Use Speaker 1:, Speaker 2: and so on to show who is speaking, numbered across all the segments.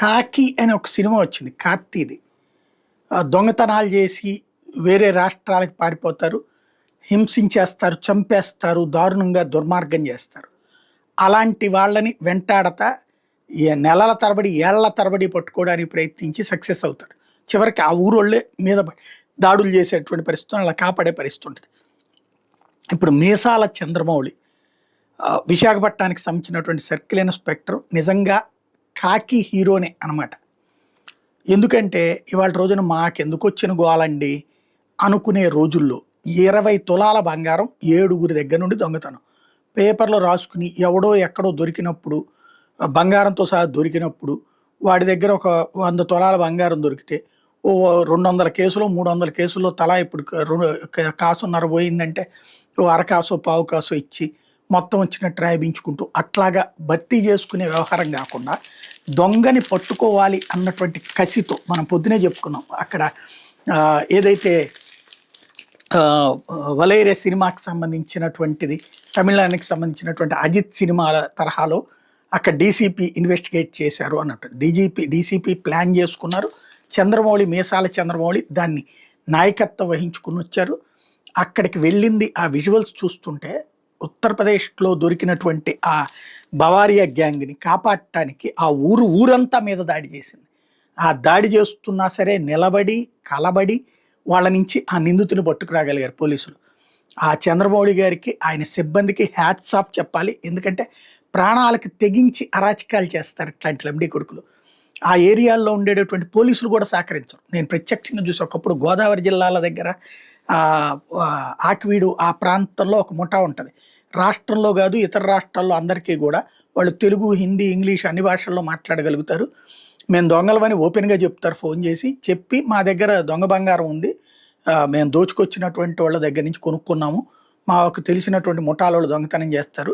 Speaker 1: 'కాకి' అని ఒక సినిమా వచ్చింది కార్తీది. దొంగతనాలు చేసి వేరే రాష్ట్రాలకు పారిపోతారు. హింసించేస్తారు, చంపేస్తారు, దారుణంగా దుర్మార్గం చేస్తారు. అలాంటి వాళ్ళని వెంటాడతా నెలల తరబడి, ఏళ్ల తరబడి పట్టుకోవడానికి ప్రయత్నించి సక్సెస్ అవుతాడు. చివరికి ఆ ఊరోళ్ళే మీద దాడులు చేసేటువంటి పరిస్థితులు అలా కాపాడే పరిస్థితి ఉంటుంది. ఇప్పుడు మీసాల చంద్రమౌళి విశాఖపట్నానికి సంబంధించినటువంటి సర్కిల్ ఇన్స్పెక్టర్ నిజంగా కాకి హీరోనే అనమాట. ఎందుకంటే ఇవాళ రోజున మాకెందుకు వచ్చిన గోలండి అనుకునే రోజుల్లో 20 తులాల బంగారం 7గురి దగ్గర నుండి దొంగతనం. పేపర్లో రాసుకుని ఎవడో ఎక్కడో దొరికినప్పుడు, బంగారంతో సహా దొరికినప్పుడు వాడి దగ్గర ఒక 100 తులాల బంగారం దొరికితే ఓ 200 కేసులో 300 కేసుల్లో తలా ఇప్పుడు కాసున్నర పోయిందంటే ఓ అరకాసో పావు కాసో ఇచ్చి మొత్తం వచ్చినట్టు రాయించుకుంటూ అట్లాగా భర్తీ చేసుకునే వ్యవహారం కాకుండా దొంగని పట్టుకోవాలి అన్నటువంటి కసితో మనం పొద్దునే చెప్పుకున్నాం. అక్కడ ఏదైతే వలైరే సినిమాకి సంబంధించినటువంటిది, తమిళనాడుకి సంబంధించినటువంటి అజిత్ సినిమాల తరహాలో అక్కడ డీసీపీ ఇన్వెస్టిగేట్ చేశారు అన్నట్టు. డీసీపీ ప్లాన్ చేసుకున్నారు. చంద్రమౌళి, మీసాల చంద్రమౌళి దాన్ని నాయకత్వం వహించుకుని వచ్చారు. అక్కడికి వెళ్ళింది ఆ విజువల్స్ చూస్తుంటే ఉత్తరప్రదేశ్లో దొరికినటువంటి ఆ బవారియా గ్యాంగ్ని కాపాడటానికి ఆ ఊరంతా మీద దాడి చేసింది. ఆ దాడి చేస్తున్నా సరే నిలబడి కలబడి వాళ్ళ నుంచి ఆ నిందితుని పట్టుకురాగలిగారు పోలీసులు. ఆ చంద్రమౌళి గారికి, ఆయన సిబ్బందికి హ్యాట్స్ ఆఫ్ చెప్పాలి. ఎందుకంటే ప్రాణాలకు తెగించి అరాచకాలు చేస్తారు ఇట్లాంటి లంబడి కొడుకులు. ఆ ఏరియాల్లో ఉండేటటువంటి పోలీసులు కూడా సహకరించరు. నేను ప్రత్యక్షంగా చూసి ఒకప్పుడు గోదావరి జిల్లాల దగ్గర ఆకివీడు ఆ ప్రాంతంలో ఒక ముఠా ఉంటుంది. రాష్ట్రంలో కాదు ఇతర రాష్ట్రాల్లో అందరికీ కూడా వాళ్ళు తెలుగు, హిందీ, ఇంగ్లీష్ అన్ని భాషల్లో మాట్లాడగలుగుతారు. మేము దొంగలమని ఓపెన్గా చెప్తారు. ఫోన్ చేసి చెప్పి మా దగ్గర దొంగ బంగారం ఉంది, మేము దోచుకొచ్చినటువంటి వాళ్ళ దగ్గర నుంచి కొనుక్కున్నాము, మాకు తెలిసినటువంటి ముఠాలు దొంగతనం చేస్తారు,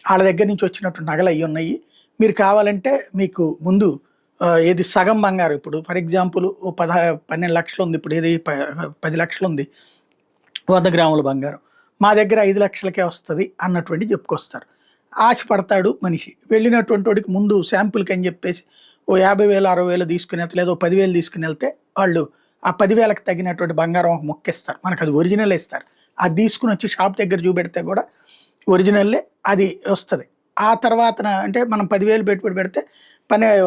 Speaker 1: వాళ్ళ దగ్గర నుంచి వచ్చినటువంటి నగలు అవి ఉన్నాయి, మీరు కావాలంటే మీకు ముందు ఏది సగం బంగారం, ఇప్పుడు ఫర్ ఎగ్జాంపుల్ 12 లక్షలు ఉంది, ఇప్పుడు ఏది 10 లక్షలు ఉంది 100 గ్రాముల బంగారం, మా దగ్గర 5 లక్షలకే వస్తుంది అన్నటువంటి చెప్పుకొస్తారు. ఆశపడతాడు మనిషి. వెళ్ళినటువంటి వాడికి ముందు శాంపుల్కి అని చెప్పేసి ఓ 50,000 60,000 తీసుకుని వెళ్తే, లేదా 10,000 తీసుకుని వెళ్తే వాళ్ళు ఆ 10,000కి తగినటువంటి బంగారం ఒక మొక్కిస్తారు, మనకు అది ఒరిజినల్ ఇస్తారు. అది తీసుకుని వచ్చి షాప్ దగ్గర చూపెడితే కూడా ఒరిజినల్లే అది వస్తుంది. ఆ తర్వాతన అంటే మనం 10,000 పెట్టుబడి పెడితే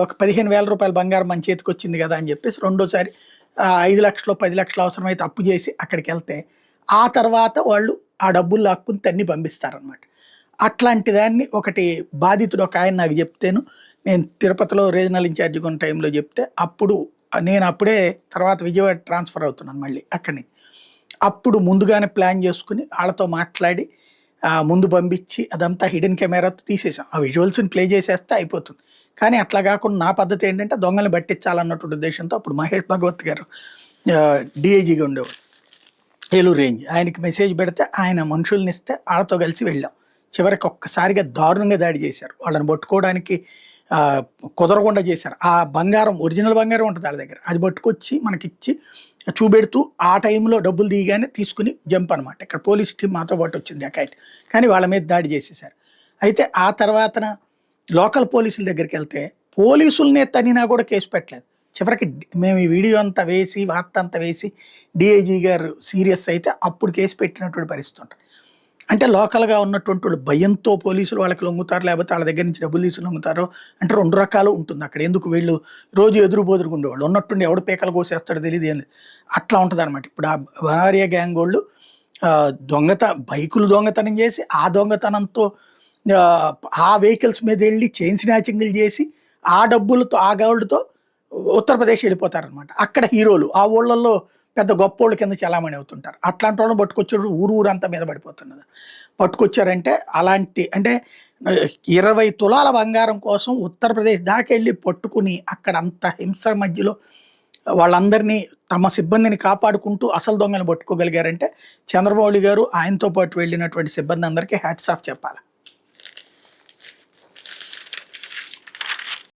Speaker 1: ఒక 15,000 రూపాయల బంగారం మన చేతికి వచ్చింది కదా అని చెప్పేసి రెండోసారి 5 లక్షలు 10 లక్షలు అవసరమైతే అప్పు చేసి అక్కడికి వెళ్తే ఆ తర్వాత వాళ్ళు ఆ డబ్బులు లాక్కుని తన్ని పంపిస్తారనమాట. అట్లాంటి దాన్ని ఒకటి బాధితుడు ఒక ఆయన నాకు చెప్తేను, నేను తిరుపతిలో రీజనల్ ఇన్ఛార్జిగా ఉన్న టైంలో చెప్తే అప్పుడు నేను అప్పుడే తర్వాత విజయవాడ ట్రాన్స్ఫర్ అవుతున్నాను మళ్ళీ అక్కడి నుంచి. అప్పుడు ముందుగానే ప్లాన్ చేసుకుని వాళ్ళతో మాట్లాడి ముందు పంపించి అదంతా హిడెన్ కెమెరాతో తీసేసాం. ఆ విజువల్స్ని ప్లే చేసేస్తే అయిపోతుంది. కానీ అట్లా కాకుండా నా పద్ధతి ఏంటంటే దొంగల్ని పట్టించాలన్నటువంటి ఉద్దేశంతో అప్పుడు మహేష్ భగవత్ గారు డిఐజీగా ఉండేవాడు ఏలూరు రేంజ్, ఆయనకి మెసేజ్ పెడితే ఆయన మనుషుల్ని ఇస్తే వాళ్ళతో కలిసి వెళ్ళాం. చివరికి ఒక్కసారిగా దారుణంగా దాడి చేశారు. వాళ్ళని పట్టుకోవడానికి కుదరకుండా చేశారు. ఆ బంగారం ఒరిజినల్ బంగారం ఉంటుంది వాళ్ళ దగ్గర, అది పట్టుకొచ్చి మనకిచ్చి చూపెడుతూ ఆ టైంలో డబ్బులు దిగానే తీసుకుని జంప్ అనమాట. ఇక్కడ పోలీస్ టీం మాతో పాటు వచ్చింది అకైట్, కానీ వాళ్ళ మీద దాడి చేసేసారు. అయితే ఆ తర్వాతన లోకల్ పోలీసుల దగ్గరికి వెళ్తే పోలీసులనే తనినా కూడా కేసు పెట్టలేదు. చివరికి మేము ఈ వీడియో అంతా వేసి వార్త అంతా వేసి డిఐజీ గారు సీరియస్ అయితే అప్పుడు కేసు పెట్టినటువంటి పరిస్థితి ఉంటుంది. అంటే లోకల్గా ఉన్నటువంటి వాళ్ళు భయంతో పోలీసులు వాళ్ళకి లొంగుతారు, లేకపోతే వాళ్ళ దగ్గర నుంచి డబ్బులు తీసి లొంగుతారు. అంటే 2 రకాలు ఉంటుంది అక్కడ. ఎందుకు వీళ్ళు రోజు ఎదురు బోదురుగా ఉండేవాళ్ళు, ఉన్నట్టుండి ఎవడు పేకలు కోసేస్తాడో తెలియదు, ఏం లేదు, అట్లా ఉంటుంది అనమాట. ఇప్పుడు ఆ బనారియా గ్యాంగ్ వాళ్ళు బైకులు దొంగతనం చేసి ఆ దొంగతనంతో ఆ వెహికల్స్ మీద వెళ్ళి చైన్ స్నాచింగ్లు చేసి ఆ డబ్బులతో ఆ గోల్డ్తో ఉత్తరప్రదేశ్ వెళ్ళిపోతారనమాట. అక్కడ హీరోలు ఆ ఊళ్ళల్లో పెద్ద గొప్పోళ్ళ కింద చలామణి అవుతుంటారు. అట్లాంటి వాళ్ళని పట్టుకొచ్చారు, ఊరంతా మీద పడిపోతున్నది. పట్టుకొచ్చారంటే అలాంటి అంటే 20 తులాల బంగారం కోసం ఉత్తరప్రదేశ్ దాకా వెళ్ళి పట్టుకుని అక్కడ అంత హింస మధ్యలో వాళ్ళందరినీ తమ సిబ్బందిని కాపాడుకుంటూ అసలు దొంగని పట్టుకోగలిగారంటే చంద్రబాబు గారు ఆయనతో పాటు వెళ్ళినటువంటి సిబ్బంది అందరికీ హ్యాట్స్ ఆఫ్ చెప్పాలి.